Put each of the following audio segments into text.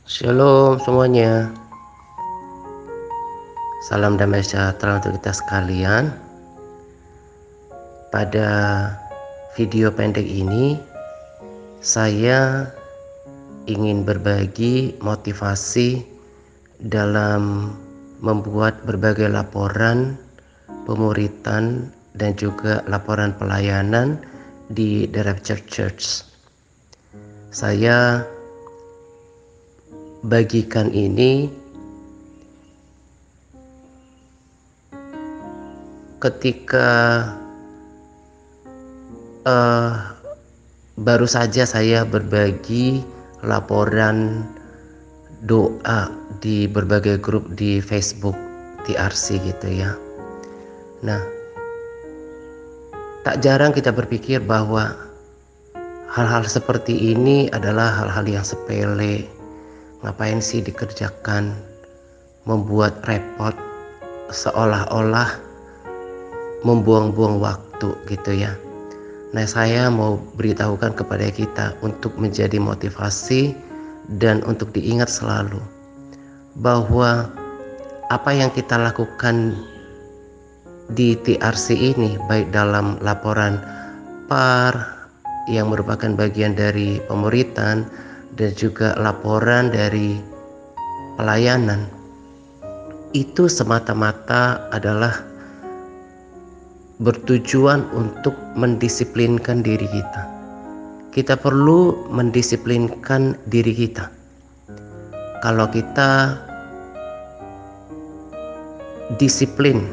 Shalom semuanya. Salam damai sejahtera untuk kita sekalian. Pada video pendek ini saya ingin berbagi motivasi dalam membuat berbagai laporan pemuritan dan juga laporan pelayanan di The Rapture Church. Saya bagikan ini ketika baru saja saya berbagi laporan doa di berbagai grup di Facebook TRC gitu ya. Nah, tak jarang kita berpikir bahwa hal-hal seperti ini adalah hal-hal yang sepele. Ngapain sih dikerjakan, membuat repot, seolah-olah membuang-buang waktu gitu ya. Nah, saya mau beritahukan kepada kita untuk menjadi motivasi dan untuk diingat selalu bahwa apa yang kita lakukan di TRC ini, baik dalam laporan PAR yang merupakan bagian dari pemuritan dan juga laporan dari pelayanan, itu semata-mata adalah bertujuan untuk mendisiplinkan diri kita. Kita perlu mendisiplinkan diri kita. Kalau kita disiplin,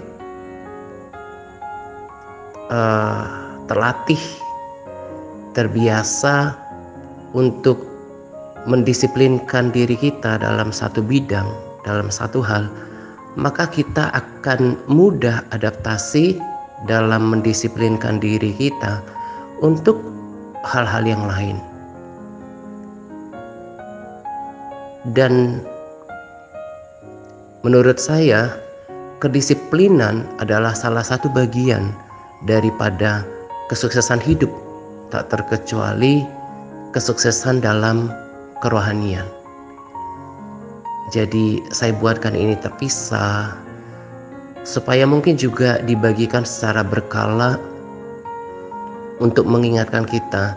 terlatih, terbiasa untuk mendisiplinkan diri kita dalam satu bidang, dalam satu hal, maka kita akan mudah adaptasi dalam mendisiplinkan diri kita untuk hal-hal yang lain. Dan menurut saya, kedisiplinan adalah salah satu bagian daripada kesuksesan hidup, tak terkecuali kesuksesan dalam kerohanian. Jadi saya buatkan ini terpisah supaya mungkin juga dibagikan secara berkala untuk mengingatkan kita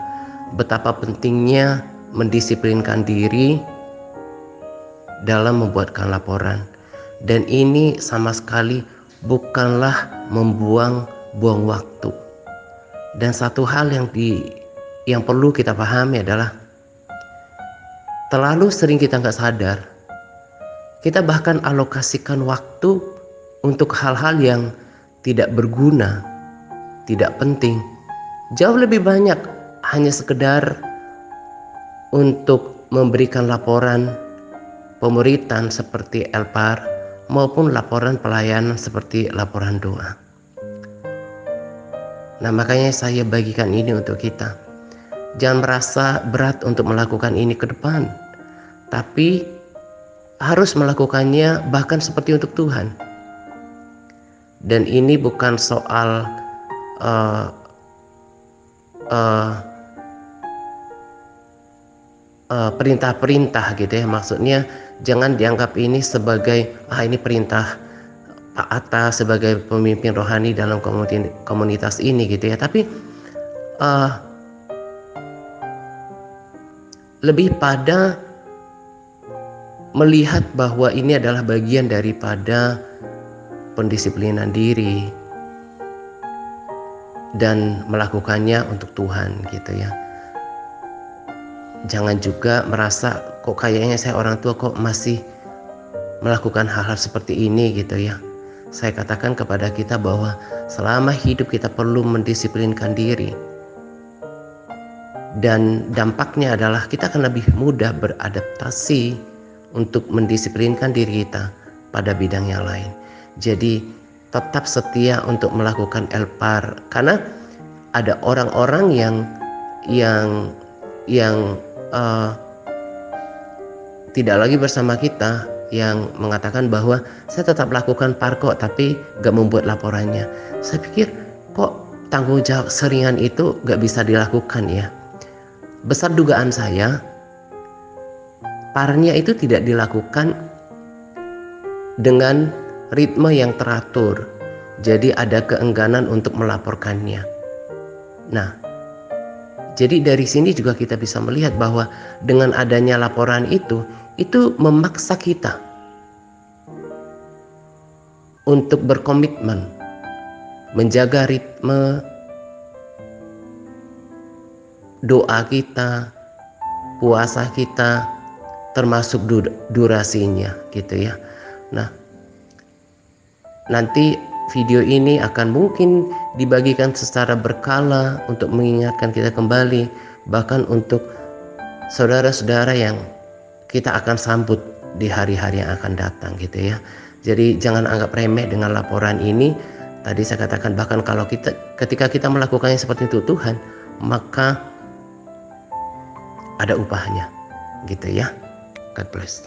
betapa pentingnya mendisiplinkan diri dalam membuatkan laporan. Dan ini sama sekali bukanlah membuang-buang waktu. Dan satu hal yang perlu kita pahami adalah terlalu sering kita nggak sadar, kita bahkan alokasikan waktu untuk hal-hal yang tidak berguna, tidak penting. Jauh lebih banyak hanya sekedar untuk memberikan laporan pemuritan seperti LPAR maupun laporan pelayanan seperti laporan doa. Nah, makanya saya bagikan ini untuk kita. Jangan merasa berat untuk melakukan ini ke depan, tapi harus melakukannya bahkan seperti untuk Tuhan. Dan ini bukan soal perintah-perintah gitu ya. Maksudnya jangan dianggap ini sebagai ini perintah Pak Atta sebagai pemimpin rohani dalam komunitas ini gitu ya. Tapi lebih pada melihat bahwa ini adalah bagian daripada pendisiplinan diri dan melakukannya untuk Tuhan gitu ya. Jangan juga merasa kok kayaknya saya orang tua kok masih melakukan hal-hal seperti ini gitu ya. Saya katakan kepada kita bahwa selama hidup kita perlu mendisiplinkan diri. Dan dampaknya adalah kita akan lebih mudah beradaptasi untuk mendisiplinkan diri kita pada bidang yang lain. Jadi tetap setia untuk melakukan LPAR, karena ada orang-orang yang tidak lagi bersama kita, yang mengatakan bahwa saya tetap lakukan PAR kok, tapi gak membuat laporannya. Saya pikir kok tanggung jawab seringan itu gak bisa dilakukan ya. Besar dugaan saya parnya itu tidak dilakukan dengan ritme yang teratur. Jadi ada keengganan untuk melaporkannya. Nah, jadi dari sini juga kita bisa melihat bahwa dengan adanya laporan itu memaksa kita untuk berkomitmen, menjaga ritme doa kita, puasa kita, termasuk durasinya gitu ya. Nah, nanti video ini akan mungkin dibagikan secara berkala untuk mengingatkan kita kembali, bahkan untuk saudara-saudara yang kita akan sambut di hari-hari yang akan datang gitu ya. Jadi jangan anggap remeh dengan laporan ini. Tadi saya katakan bahkan kalau ketika kita melakukannya seperti itu Tuhan, maka ada upahnya gitu ya. God bless.